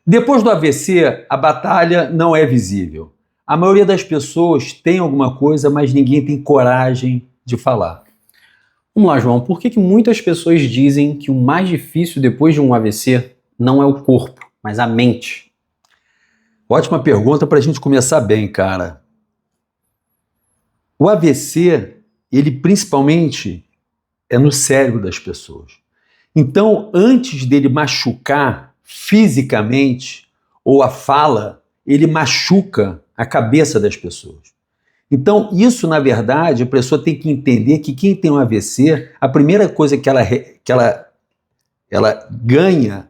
Depois do AVC, a batalha não é visível. A maioria das pessoas tem alguma coisa, mas ninguém tem coragem de falar. Vamos lá, João. Por que muitas pessoas dizem que o mais difícil depois de um AVC não é o corpo, mas a mente? Ótima pergunta para a gente começar bem, cara. O AVC, ele principalmente é no cérebro das pessoas. Então, antes dele machucar fisicamente ou a fala, ele machuca a cabeça das pessoas. Então, isso, na verdade, a pessoa tem que entender que quem tem um AVC, a primeira coisa que ela ganha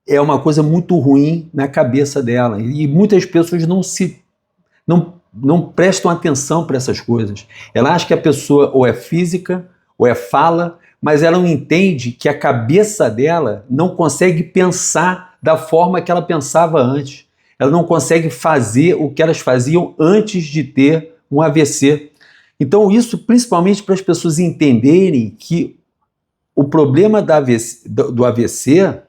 é uma coisa muito ruim na cabeça dela. E muitas pessoas não prestam atenção para essas coisas. Ela acha que a pessoa ou é física ou é fala, mas ela não entende que a cabeça dela não consegue pensar da forma que ela pensava antes. Ela não consegue fazer o que elas faziam antes de ter um AVC. Então isso principalmente para as pessoas entenderem que o problema do AVC,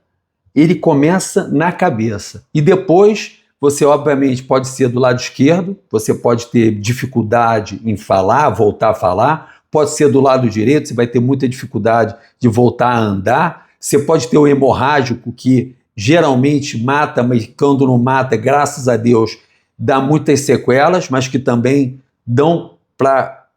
ele começa na cabeça. E depois você obviamente pode ser do lado esquerdo, você pode ter dificuldade em falar, voltar a falar, pode ser do lado direito, você vai ter muita dificuldade de voltar a andar, você pode ter o hemorrágico que geralmente mata, mas quando não mata, graças a Deus, dá muitas sequelas, mas que também dão para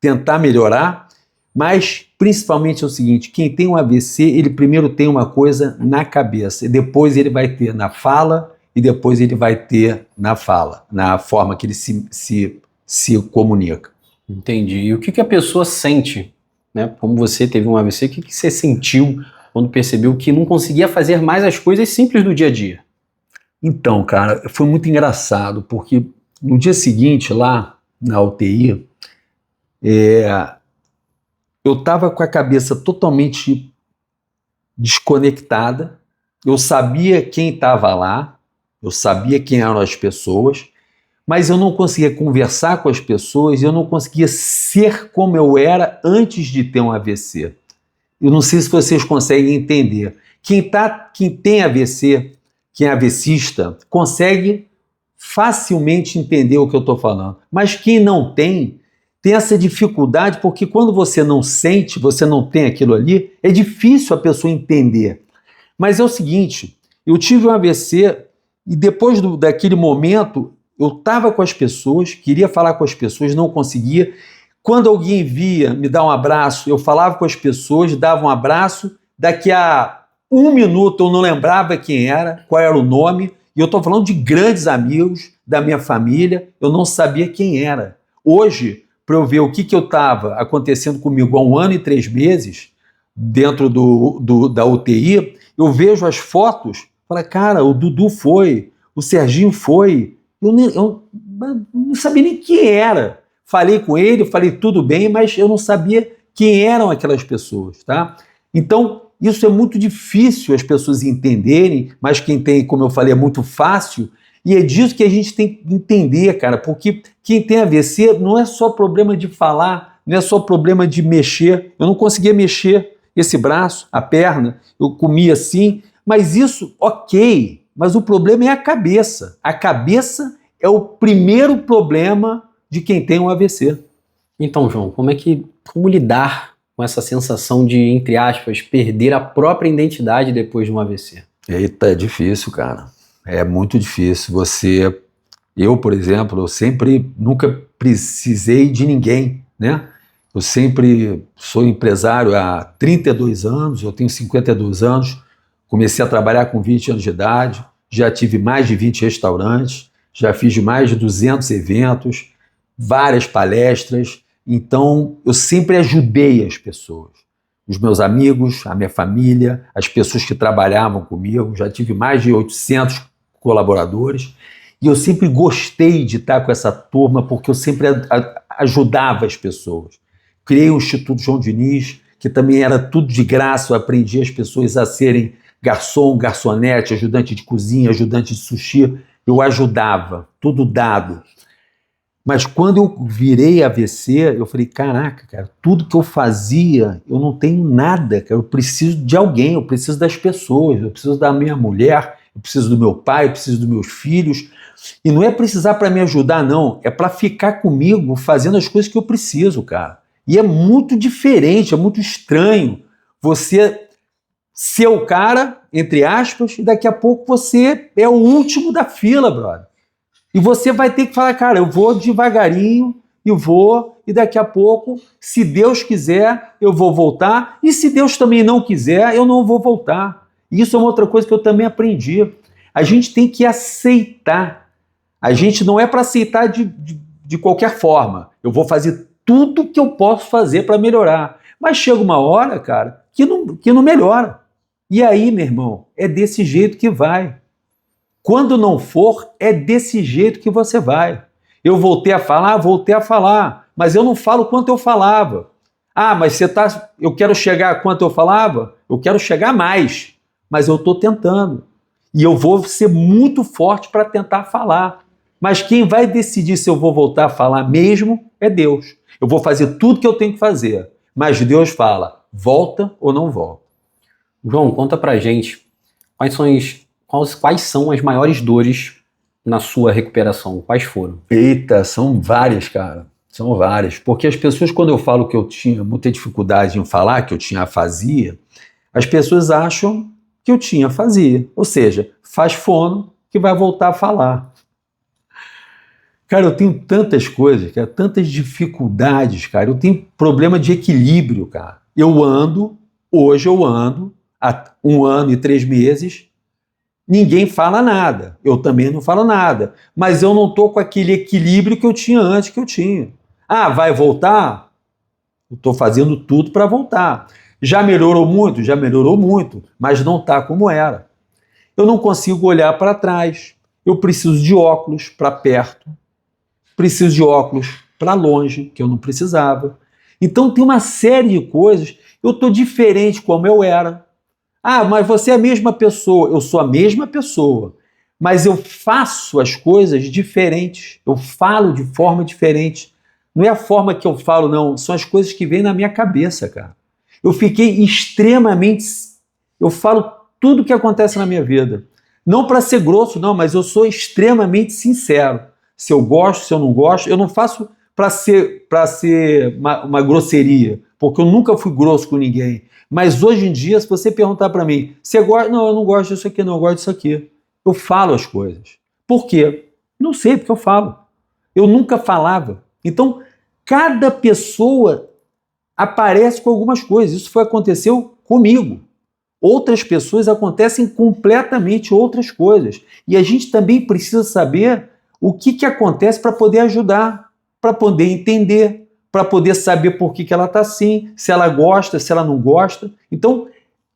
tentar melhorar. Mas principalmente é o seguinte, quem tem um AVC, ele primeiro tem uma coisa na cabeça, e depois ele vai ter na fala, e depois ele vai ter na fala, na forma que ele se comunica. Entendi. E o que a pessoa sente, né? Como você teve um AVC, o que você sentiu quando percebeu que não conseguia fazer mais as coisas simples do dia a dia? Então, cara, foi muito engraçado, porque no dia seguinte, lá na UTI, eu estava com a cabeça totalmente desconectada, eu sabia quem estava lá, eu sabia quem eram as pessoas, mas eu não conseguia conversar com as pessoas, eu não conseguia ser como eu era antes de ter um AVC. Eu não sei se vocês conseguem entender. Quem tem AVC, quem é AVCista, consegue facilmente entender o que eu estou falando. Mas quem não tem essa dificuldade, porque quando você não sente, você não tem aquilo ali, é difícil a pessoa entender. Mas é o seguinte, eu tive um AVC e depois daquele momento, eu estava com as pessoas, queria falar com as pessoas, não conseguia. Quando alguém via me dar um abraço, eu falava com as pessoas, dava um abraço, daqui a 1 minuto eu não lembrava quem era, qual era o nome, e eu estou falando de grandes amigos da minha família, eu não sabia quem era. Hoje, para eu ver o que estava acontecendo comigo há 1 ano e 3 meses, dentro da UTI, eu vejo as fotos, falo, cara, o Dudu foi, o Serginho foi, eu não sabia nem quem era. Falei com ele, falei tudo bem, mas eu não sabia quem eram aquelas pessoas, tá? Então, isso é muito difícil as pessoas entenderem, mas quem tem, como eu falei, é muito fácil, e é disso que a gente tem que entender, cara, porque quem tem AVC não é só problema de falar, não é só problema de mexer, eu não conseguia mexer esse braço, a perna, eu comia assim, mas isso, ok, mas o problema é a cabeça. A cabeça é o primeiro problema de quem tem um AVC. Então, João, como lidar com essa sensação de, entre aspas, perder a própria identidade depois de um AVC? Eita, é difícil, cara. É muito difícil. Eu, por exemplo, nunca precisei de ninguém, né? Eu sempre sou empresário há 32 anos, eu tenho 52 anos, comecei a trabalhar com 20 anos de idade, já tive mais de 20 restaurantes, já fiz mais de 200 eventos, várias palestras, então eu sempre ajudei as pessoas, os meus amigos, a minha família, as pessoas que trabalhavam comigo, já tive mais de 800 colaboradores, e eu sempre gostei de estar com essa turma, porque eu sempre ajudava as pessoas. Criei o Instituto João Diniz, que também era tudo de graça, eu aprendi as pessoas a serem garçom, garçonete, ajudante de cozinha, ajudante de sushi, eu ajudava, tudo dado. Mas quando eu virei AVC, eu falei, caraca, cara, tudo que eu fazia, eu não tenho nada, cara, eu preciso de alguém, eu preciso das pessoas, eu preciso da minha mulher, eu preciso do meu pai, eu preciso dos meus filhos. E não é precisar para me ajudar, não. É para ficar comigo fazendo as coisas que eu preciso, cara. E é muito diferente, é muito estranho você ser o cara, entre aspas, e daqui a pouco você é o último da fila, brother. E você vai ter que falar, cara, eu vou devagarinho, e daqui a pouco, se Deus quiser, eu vou voltar, e se Deus também não quiser, eu não vou voltar. E isso é uma outra coisa que eu também aprendi. A gente tem que aceitar. A gente não é para aceitar de qualquer forma. Eu vou fazer tudo que eu posso fazer para melhorar. Mas chega uma hora, cara, que não melhora. E aí, meu irmão, é desse jeito que vai. Quando não for, é desse jeito que você vai. Eu voltei a falar, mas eu não falo quanto eu falava. Ah, mas eu quero chegar a quanto eu falava? Eu quero chegar mais, mas eu estou tentando. E eu vou ser muito forte para tentar falar. Mas quem vai decidir se eu vou voltar a falar mesmo é Deus. Eu vou fazer tudo que eu tenho que fazer, mas Deus fala, volta ou não volta. João, conta pra gente quais são as maiores dores na sua recuperação? Quais foram? Eita, são várias, cara. São várias. Porque as pessoas, quando eu falo que eu tinha muita dificuldade em falar, que eu tinha afasia, as pessoas acham que eu tinha afasia. Ou seja, faz fono que vai voltar a falar. Cara, eu tenho tantas coisas, cara, tantas dificuldades, cara. Eu tenho problema de equilíbrio, cara. Hoje eu ando, há 1 ano e 3 meses, ninguém fala nada. Eu também não falo nada. Mas eu não estou com aquele equilíbrio que eu tinha antes que eu tinha. Ah, vai voltar? Eu estou fazendo tudo para voltar. Já melhorou muito? Já melhorou muito, mas não está como era. Eu não consigo olhar para trás. Eu preciso de óculos para perto. Preciso de óculos para longe, que eu não precisava. Então tem uma série de coisas. Eu estou diferente como eu era. Ah, mas você é a mesma pessoa. Eu sou a mesma pessoa, mas eu faço as coisas diferentes. Eu falo de forma diferente. Não é a forma que eu falo, não. São as coisas que vêm na minha cabeça, cara. Eu fiquei extremamente... Eu falo tudo o que acontece na minha vida. Não para ser grosso, não, mas eu sou extremamente sincero. Se eu gosto, se eu não gosto, eu não faço para ser uma grosseria, porque eu nunca fui grosso com ninguém. Mas hoje em dia, se você perguntar para mim, você gosta? Não, eu não gosto disso aqui, não, eu gosto disso aqui. Eu falo as coisas. Por quê? Não sei, porque eu falo. Eu nunca falava. Então, cada pessoa aparece com algumas coisas. Isso aconteceu comigo. Outras pessoas acontecem completamente outras coisas. E a gente também precisa saber o que acontece para poder ajudar, para poder entender, para poder saber por que ela está assim, se ela gosta, se ela não gosta. Então,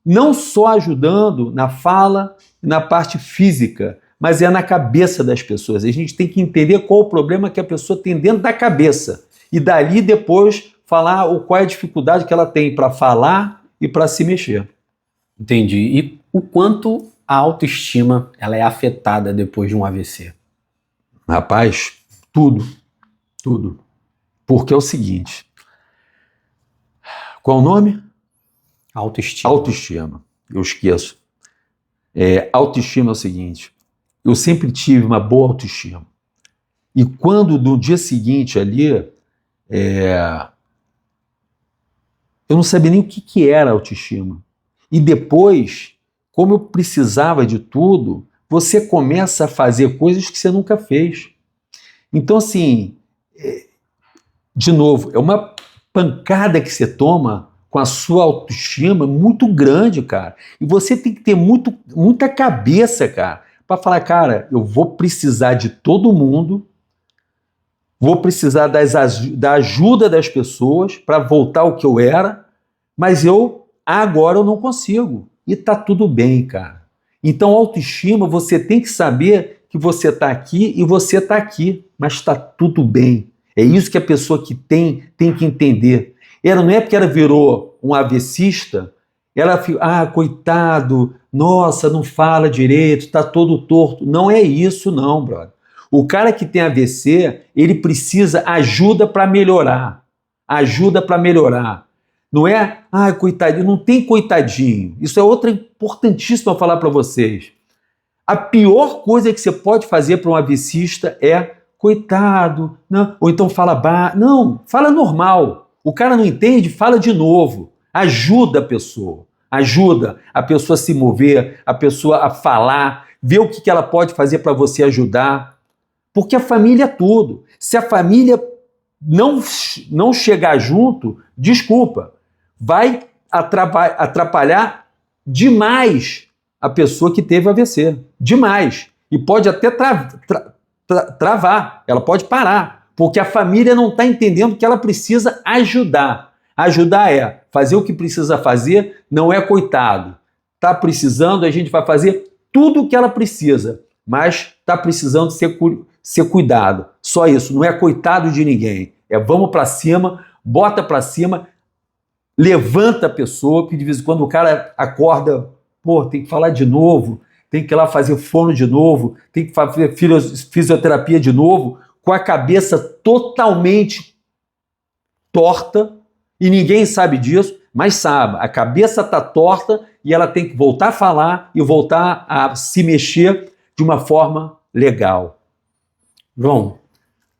não só ajudando na fala, na parte física, mas é na cabeça das pessoas. A gente tem que entender qual o problema que a pessoa tem dentro da cabeça. E dali depois falar qual é a dificuldade que ela tem para falar e para se mexer. Entendi. E o quanto a autoestima ela é afetada depois de um AVC? Rapaz, tudo. Porque é o seguinte, qual o nome? Autoestima. Autoestima, eu esqueço. Autoestima é o seguinte, eu sempre tive uma boa autoestima. E quando no dia seguinte ali, eu não sabia nem o que era autoestima. E depois, como eu precisava de tudo, você começa a fazer coisas que você nunca fez. Então, assim, de novo, é uma pancada que você toma com a sua autoestima muito grande, cara. E você tem que ter muita cabeça, cara, para falar, cara, eu vou precisar de todo mundo, vou precisar da ajuda das pessoas para voltar ao que eu era, mas agora eu não consigo. E tá tudo bem, cara. Então, autoestima, você tem que saber que você está aqui e você está aqui, mas está tudo bem. É isso que a pessoa que tem que entender. Ela não é porque ela virou um AVCista, ela fica, coitado, nossa, não fala direito, está todo torto. Não é isso não, brother. O cara que tem AVC, ele precisa ajuda para melhorar. Ajuda para melhorar. Não é, coitadinho, não tem coitadinho. Isso é outra importantíssima falar para vocês. A pior coisa que você pode fazer para um AVCista é coitado, não, ou então fala não, fala normal. O cara não entende, fala de novo. Ajuda a pessoa. Ajuda a pessoa a se mover, a pessoa a falar, ver o que ela pode fazer para você ajudar. Porque a família é tudo. Se a família não chegar junto, desculpa, vai atrapalhar demais a pessoa que teve AVC. Demais. E pode até travar, ela pode parar, porque a família não está entendendo que ela precisa ajudar. Ajudar é fazer o que precisa fazer, não é coitado. Está precisando, a gente vai fazer tudo o que ela precisa, mas está precisando ser cuidado. Só isso, não é coitado de ninguém. É vamos para cima, bota para cima, levanta a pessoa, que de vez em quando o cara acorda, pô, tem que falar de novo, tem que ir lá fazer fono de novo, tem que fazer fisioterapia de novo, com a cabeça totalmente torta, e ninguém sabe disso, mas sabe, a cabeça está torta e ela tem que voltar a falar e voltar a se mexer de uma forma legal. João,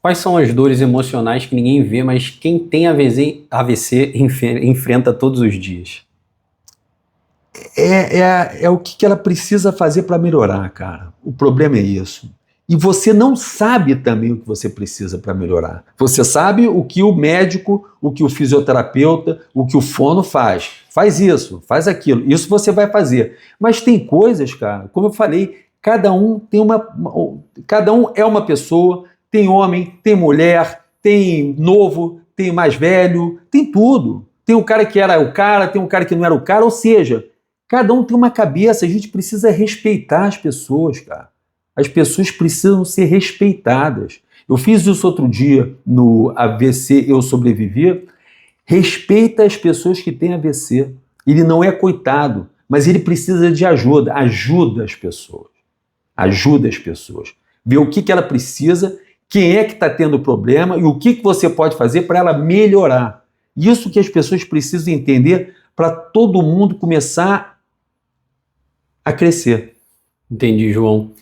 quais são as dores emocionais que ninguém vê, mas quem tem AVC enfrenta todos os dias? É o que ela precisa fazer para melhorar, cara. O problema é isso. E você não sabe também o que você precisa para melhorar. Você sabe o que o médico, o que o fisioterapeuta, o que o fono faz. Faz isso, faz aquilo. Isso você vai fazer. Mas tem coisas, cara, como eu falei, cada um é uma pessoa, tem homem, tem mulher, tem novo, tem mais velho, tem tudo. Tem o cara que era o cara, tem um cara que não era o cara, ou seja, cada um tem uma cabeça, a gente precisa respeitar as pessoas, cara. As pessoas precisam ser respeitadas. Eu fiz isso outro dia no AVC Eu Sobrevivi. Respeita as pessoas que têm AVC. Ele não é coitado, mas ele precisa de ajuda. Ajuda as pessoas. Ajuda as pessoas. Vê o que ela precisa, quem é que está tendo problema e o que você pode fazer para ela melhorar. Isso que as pessoas precisam entender para todo mundo começar a crescer. Entendi, João.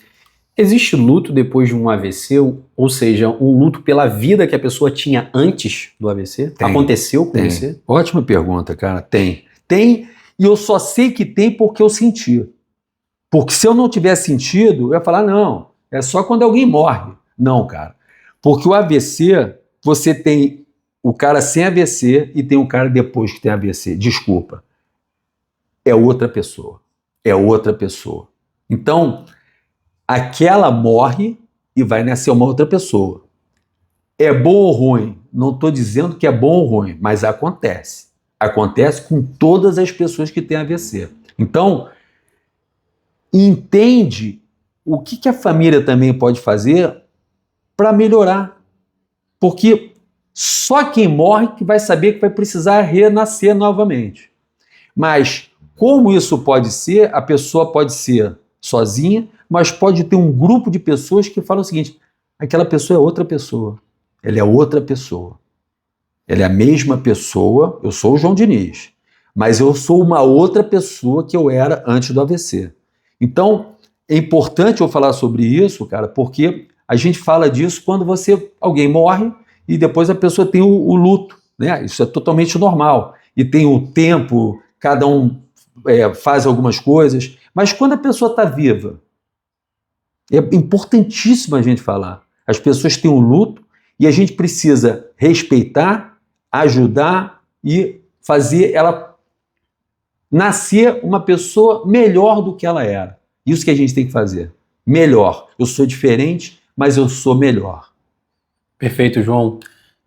Existe luto depois de um AVC, ou seja, um luto pela vida que a pessoa tinha antes do AVC? Tem, aconteceu com você? Ótima pergunta, cara. Tem, e eu só sei que tem porque eu senti. Porque se eu não tivesse sentido, eu ia falar, não, é só quando alguém morre. Não, cara. Porque o AVC, você tem o cara sem AVC e tem o cara depois que tem AVC. Desculpa. É outra pessoa. É outra pessoa. Então, aquela morre e vai nascer uma outra pessoa. É bom ou ruim? Não estou dizendo que é bom ou ruim, mas acontece. Acontece com todas as pessoas que têm AVC. Então, entende o que a família também pode fazer para melhorar. Porque só quem morre que vai saber que vai precisar renascer novamente. Mas como isso pode ser, a pessoa pode ser sozinha, mas pode ter um grupo de pessoas que falam o seguinte, aquela pessoa é outra pessoa, ela é outra pessoa, ela é a mesma pessoa, eu sou o João Diniz, mas eu sou uma outra pessoa que eu era antes do AVC. Então, é importante eu falar sobre isso, cara, porque a gente fala disso quando alguém morre e depois a pessoa tem o luto, né? Isso é totalmente normal. E tem o tempo, cada um faz algumas coisas, mas quando a pessoa está viva, é importantíssimo a gente falar. As pessoas têm um luto e a gente precisa respeitar, ajudar e fazer ela nascer uma pessoa melhor do que ela era. Isso que a gente tem que fazer. Melhor. Eu sou diferente, mas eu sou melhor. Perfeito, João.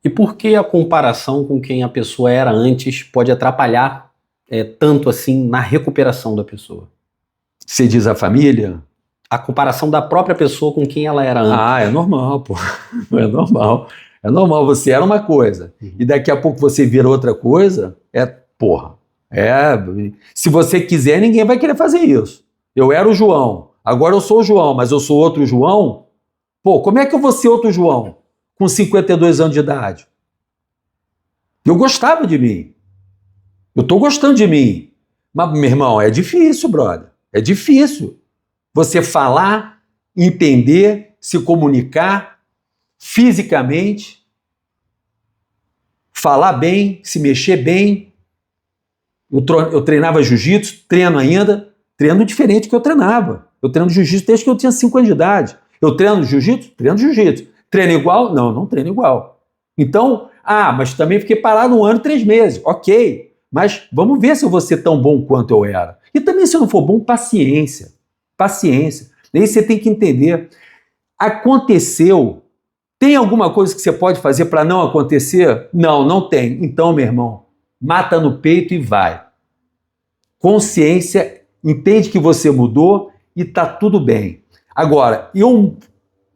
E por que a comparação com quem a pessoa era antes pode atrapalhar tanto assim na recuperação da pessoa? Você diz a família? A comparação da própria pessoa com quem ela era antes. Ah, é normal, pô. É normal. É normal. Você era uma coisa e daqui a pouco você vira outra coisa, porra. Se você quiser, ninguém vai querer fazer isso. Eu era o João, agora eu sou o João, mas eu sou outro João? Pô, como é que eu vou ser outro João com 52 anos de idade? Eu gostava de mim. Eu tô gostando de mim. Mas, meu irmão, é difícil, brother. É difícil. Você falar, entender, se comunicar fisicamente, falar bem, se mexer bem. Eu treinava jiu-jitsu, treino ainda, treino diferente do que eu treinava. Eu treino jiu-jitsu desde que eu tinha 5 anos de idade. Eu treino jiu-jitsu? Treino jiu-jitsu. Treino igual? Não, não treino igual. Então, mas também fiquei parado 1 ano e 3 meses. Ok, mas vamos ver se eu vou ser tão bom quanto eu era. E também, se eu não for bom, paciência. Paciência. E aí você tem que entender. Aconteceu. Tem alguma coisa que você pode fazer para não acontecer? Não, não tem. Então, meu irmão, mata no peito e vai. Consciência, entende que você mudou e tá tudo bem. Agora, eu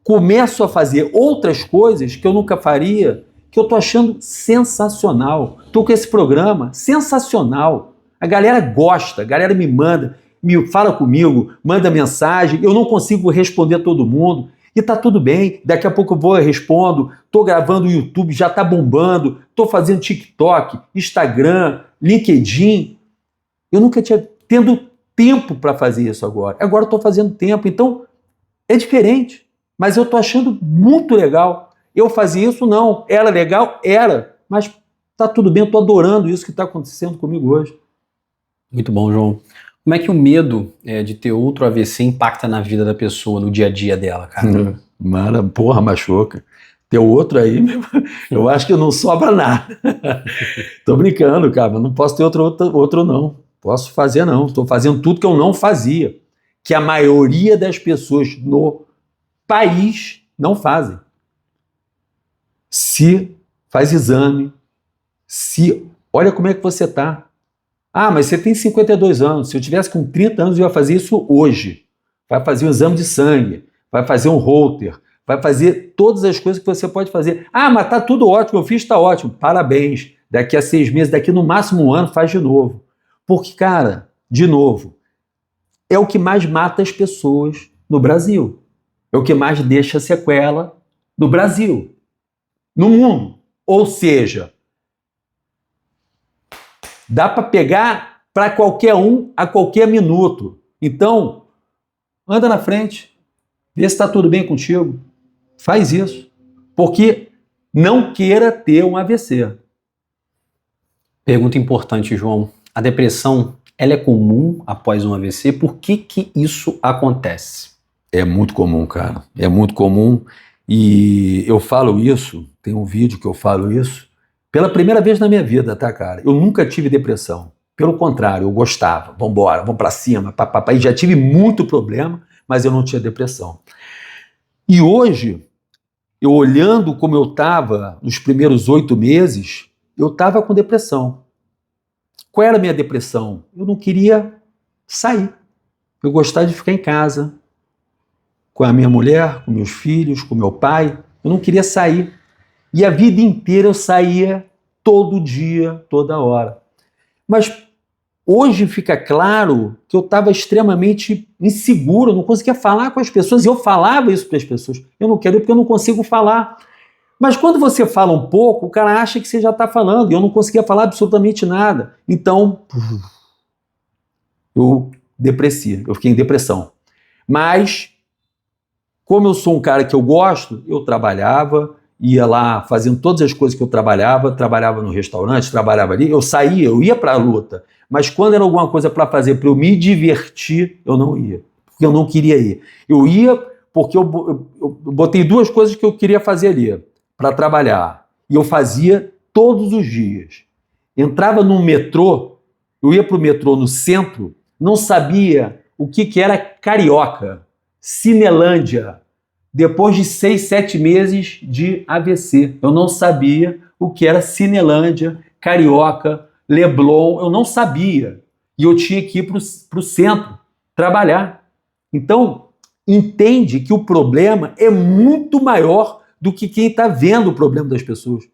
começo a fazer outras coisas que eu nunca faria, que eu tô achando sensacional. Tô com esse programa sensacional. A galera gosta, a galera me manda, me fala comigo, manda mensagem, eu não consigo responder todo mundo. E tá tudo bem, daqui a pouco eu vou e respondo, tô gravando o YouTube, já tá bombando, tô fazendo TikTok, Instagram, LinkedIn. Eu nunca tinha tendo tempo para fazer isso agora. Agora eu tô fazendo tempo, então é diferente. Mas eu tô achando muito legal. Eu fazia isso, não. Era legal? Era. Mas tá tudo bem, eu tô adorando isso que está acontecendo comigo hoje. Muito bom, João. Como é que o medo de ter outro AVC impacta na vida da pessoa, no dia a dia dela, cara? Porra, machuca. Ter outro aí, eu acho que não sobra nada. Tô brincando, cara. Não posso ter outro não. Posso fazer, não. Tô fazendo tudo que eu não fazia. Que a maioria das pessoas no país não fazem. Se faz exame, olha como é que você tá. Mas você tem 52 anos. Se eu tivesse com 30 anos, eu ia fazer isso hoje. Vai fazer um exame de sangue, vai fazer um Holter, vai fazer todas as coisas que você pode fazer. Mas tá tudo ótimo, eu fiz, tá ótimo. Parabéns. Daqui a 6 meses, daqui no máximo 1 ano, faz de novo. Porque, cara, de novo, é o que mais mata as pessoas no Brasil. É o que mais deixa sequela no Brasil, no mundo. Ou seja, dá para pegar para qualquer um a qualquer minuto. Então, anda na frente, vê se está tudo bem contigo. Faz isso. Porque não queira ter um AVC. Pergunta importante, João. A depressão, ela é comum após um AVC? Por que isso acontece? É muito comum, cara. É muito comum. E eu falo isso, tem um vídeo que eu falo isso, pela primeira vez na minha vida, tá, cara? Eu nunca tive depressão. Pelo contrário, eu gostava. Vambora, vamos pra cima, papai. Já tive muito problema, mas eu não tinha depressão. E hoje, eu olhando como eu estava nos primeiros 8 meses, eu estava com depressão. Qual era a minha depressão? Eu não queria sair. Eu gostava de ficar em casa, com a minha mulher, com meus filhos, com meu pai. Eu não queria sair. E a vida inteira eu saía todo dia, toda hora. Mas hoje fica claro que eu estava extremamente inseguro, eu não conseguia falar com as pessoas, e eu falava isso para as pessoas. Eu não quero ir porque eu não consigo falar. Mas quando você fala um pouco, o cara acha que você já está falando, e eu não conseguia falar absolutamente nada. Então, eu depressi, eu fiquei em depressão. Mas, como eu sou um cara que eu gosto, eu trabalhava, ia lá fazendo todas as coisas que eu trabalhava no restaurante, trabalhava ali, eu saía, eu ia para a luta, mas quando era alguma coisa para fazer, para eu me divertir, eu não ia, porque eu não queria ir. Eu ia porque eu botei 2 coisas que eu queria fazer ali, para trabalhar, e eu fazia todos os dias. Entrava no metrô, eu ia para o metrô no centro, não sabia o que era Carioca, Cinelândia, depois de 6, 7 meses de AVC. Eu não sabia o que era Cinelândia, Carioca, Leblon, eu não sabia. E eu tinha que ir para o centro trabalhar. Então, entende que o problema é muito maior do que quem está vendo o problema das pessoas.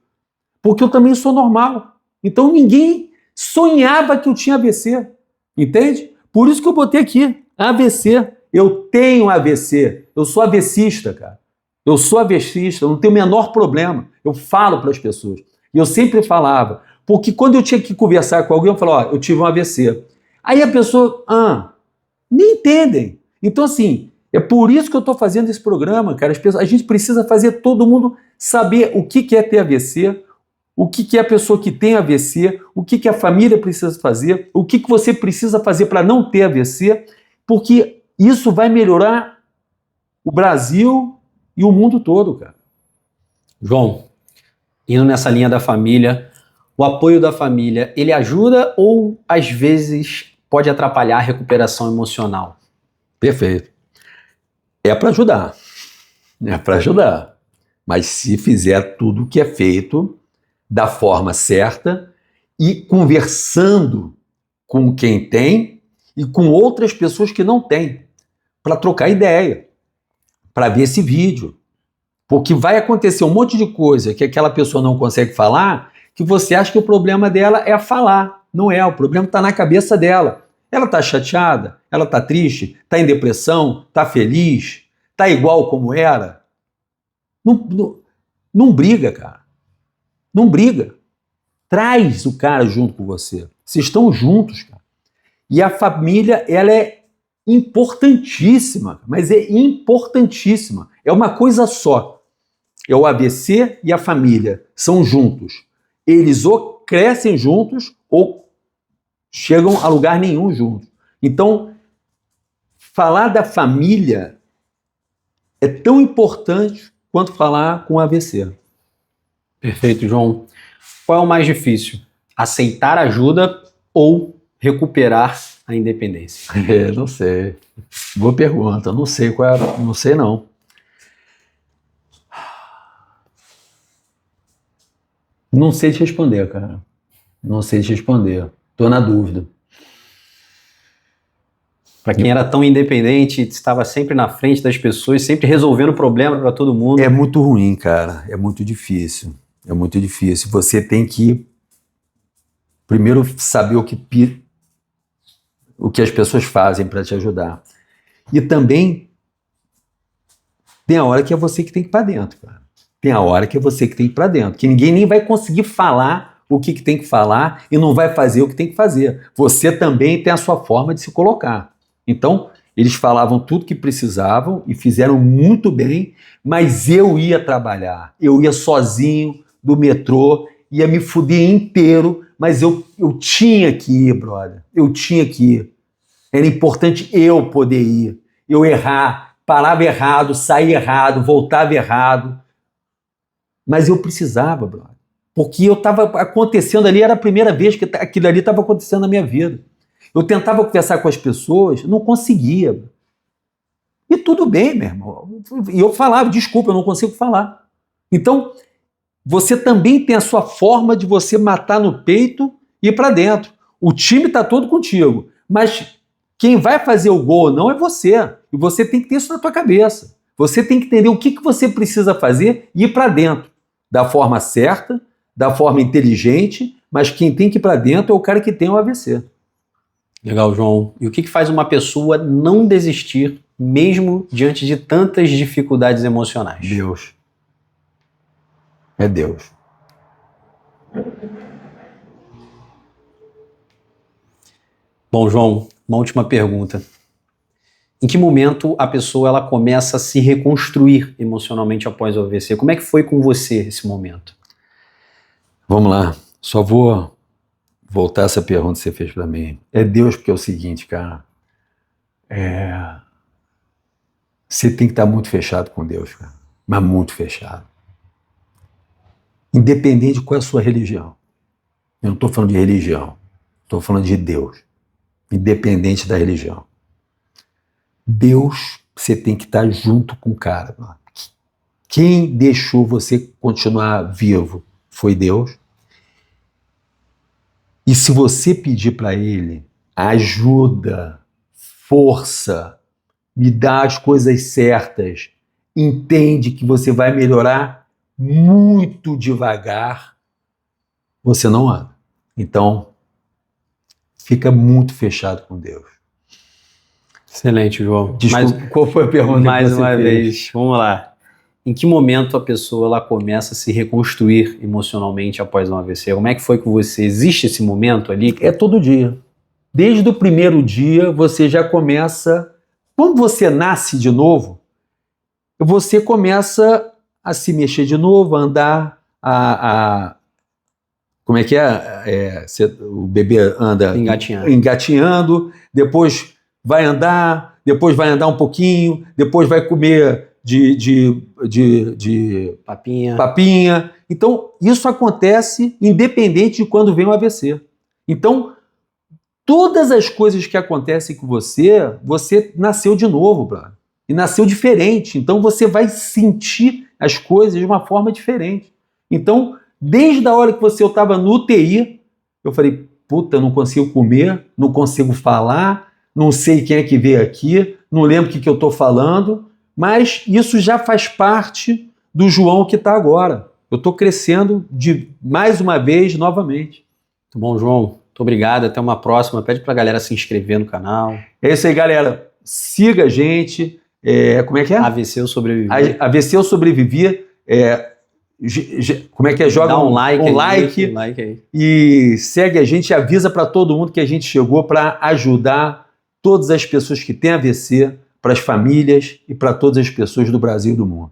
Porque eu também sou normal. Então, ninguém sonhava que eu tinha AVC. Entende? Por isso que eu botei aqui, AVC. Eu tenho AVC, eu sou AVCista, cara. Eu sou AVCista, eu não tenho o menor problema. Eu falo para as pessoas. E eu sempre falava, porque quando eu tinha que conversar com alguém, eu falava, eu tive um AVC. Aí a pessoa, nem entendem. Então, assim, é por isso que eu estou fazendo esse programa, cara. A gente precisa fazer todo mundo saber o que é ter AVC, o que é a pessoa que tem AVC, o que a família precisa fazer, o que você precisa fazer para não ter AVC, porque isso vai melhorar o Brasil e o mundo todo, cara. João, indo nessa linha da família, o apoio da família, ele ajuda ou às vezes pode atrapalhar a recuperação emocional? Perfeito. É para ajudar. É para ajudar. Mas se fizer tudo o que é feito da forma certa e conversando com quem tem e com outras pessoas que não têm, para trocar ideia, para ver esse vídeo. Porque vai acontecer um monte de coisa que aquela pessoa não consegue falar, que você acha que o problema dela é falar. Não é, o problema está na cabeça dela. Ela está chateada, ela está triste, está em depressão, está feliz, está igual como era. Não briga, cara. Não briga. Traz o cara junto com você. Vocês estão juntos, cara. E a família, ela é importantíssima, mas é importantíssima. É uma coisa só. É o AVC e a família. São juntos. Eles ou crescem juntos ou chegam a lugar nenhum juntos. Então, falar da família é tão importante quanto falar com o AVC. Perfeito, João. Qual é o mais difícil? Aceitar ajuda ou recuperar a independência? Não sei. Boa pergunta. Não sei qual é. Não sei, não. Não sei te responder, cara. Não sei te responder. Tô na dúvida. Para quem era tão independente, estava sempre na frente das pessoas, sempre resolvendo problema para todo mundo. É muito ruim, cara. É muito difícil. É muito difícil. Você tem que primeiro saber o que as pessoas fazem para te ajudar. E também tem a hora que é você que tem que ir para dentro, cara. Tem a hora que é você que tem que ir para dentro. Que ninguém nem vai conseguir falar o que tem que falar e não vai fazer o que tem que fazer. Você também tem a sua forma de se colocar. Então, eles falavam tudo que precisavam e fizeram muito bem, mas eu ia trabalhar. Eu ia sozinho do metrô, ia me fuder inteiro, mas eu tinha que ir, brother. Eu tinha que ir. Era importante eu poder ir. Eu errar, parava errado, saía errado, voltava errado. Mas eu precisava, brother. Porque eu estava acontecendo ali, era a primeira vez que aquilo ali estava acontecendo na minha vida. Eu tentava conversar com as pessoas, não conseguia. E tudo bem, meu irmão. E eu falava, desculpa, eu não consigo falar. Então, você também tem a sua forma de você matar no peito e ir para dentro. O time está todo contigo, mas quem vai fazer o gol ou não é você. E você tem que ter isso na tua cabeça. Você tem que entender o que você precisa fazer e ir para dentro. Da forma certa, da forma inteligente, mas quem tem que ir para dentro é o cara que tem o AVC. Legal, João. E o que faz uma pessoa não desistir, mesmo diante de tantas dificuldades emocionais? Deus. É Deus. Bom, João, uma última pergunta. Em que momento a pessoa ela começa a se reconstruir emocionalmente após o AVC? Como é que foi com você esse momento? Vamos lá. Só vou voltar essa pergunta que você fez para mim. É Deus, porque é o seguinte, cara. Você tem que estar muito fechado com Deus, cara. Mas muito fechado. Independente de qual é a sua religião. Eu não estou falando de religião. Estou falando de Deus. Independente da religião. Deus, você tem que estar junto com o cara. Mano. Quem deixou você continuar vivo foi Deus. E se você pedir para Ele ajuda, força, me dá as coisas certas, entende que você vai melhorar muito devagar, você não anda. Então, fica muito fechado com Deus. Excelente, João. Desculpa, qual foi a pergunta mais que você uma fez? vez, vamos lá. Em que momento a pessoa ela começa a se reconstruir emocionalmente após um AVC? Como é que foi com você? Existe esse momento ali? É todo dia. Desde o primeiro dia, você já começa quando você nasce de novo, você começa a se mexer de novo, a andar, como é que é? O bebê anda engatinhando, depois vai andar um pouquinho, depois vai comer de papinha. Então, isso acontece independente de quando vem o AVC. Então, todas as coisas que acontecem com você, você nasceu de novo, brother. E nasceu diferente. Então, você vai sentir as coisas de uma forma diferente. Então, desde a hora que eu estava no UTI, eu falei, puta, eu não consigo comer, não consigo falar, não sei quem é que veio aqui, não lembro o que eu estou falando, mas isso já faz parte do João que está agora. Eu estou crescendo mais uma vez, novamente. Muito bom, João. Muito obrigado. Até uma próxima. Pede para a galera se inscrever no canal. É isso aí, galera. Siga a gente. Como é que é? AVC Eu Sobrevivi. AVC Eu Sobrevivi. Como é que é? Joga Dá um like aí. E segue a gente e avisa para todo mundo que a gente chegou para ajudar todas as pessoas que têm AVC, para as famílias e para todas as pessoas do Brasil e do mundo.